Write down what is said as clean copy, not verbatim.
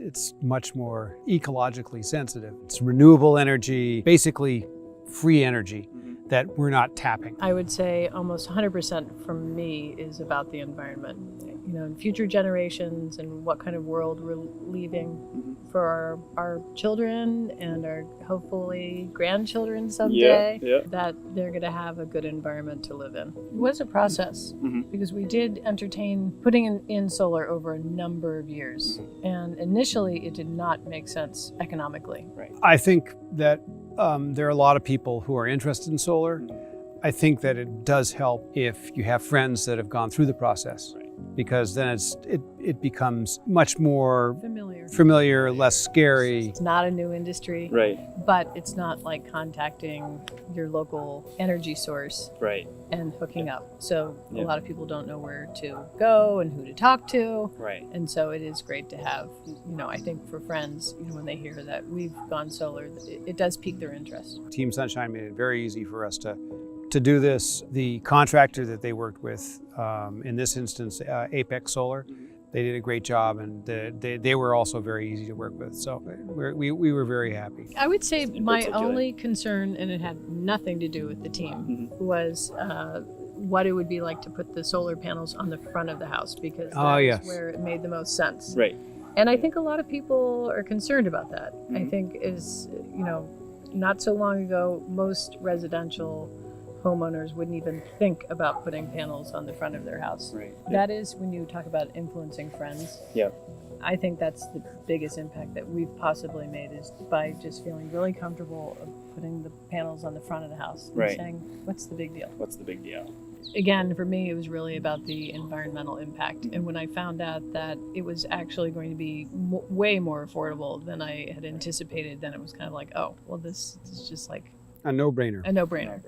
it's much more ecologically sensitive. It's renewable energy, basically free energy that we're not tapping. I would say almost 100% from me is about the environment. You know, and future generations and what kind of world we're leaving for our children and our hopefully grandchildren someday, that they're going to have a good environment to live in. It was a process because we did entertain putting in solar over a number of years. And initially it did not make sense economically. Right. I think that there are a lot of people who are interested in solar. I think that it does help if you have friends that have gone through the process, because then it becomes much more familiar, less scary. It's not a new industry, Right. but it's not like contacting your local energy source Right. and hooking up. So a lot of people don't know where to go and who to talk to. Right. And so it is great to have, you know, I think for friends, you know, when they hear that we've gone solar, it does pique their interest. Team Sunshine made it very easy for us to do this. The contractor that they worked with, in this instance, Apex Solar, they did a great job, and they were also very easy to work with. So we were very happy. I would say my only concern, and it had nothing to do with the team, was what it would be like to put the solar panels on the front of the house, because that's where it made the most sense. Right. And I think a lot of people are concerned about that. I think you know, not so long ago, most residential homeowners wouldn't even think about putting panels on the front of their house. Right. That is when you talk about influencing friends. Yeah. I think that's the biggest impact that we've possibly made, is by just feeling really comfortable of putting the panels on the front of the house and saying, what's the big deal? What's the big deal? Again, for me, it was really about the environmental impact. And when I found out that it was actually going to be way more affordable than I had anticipated, then it was kind of like, oh, well, this is just like A no-brainer. a no-brainer.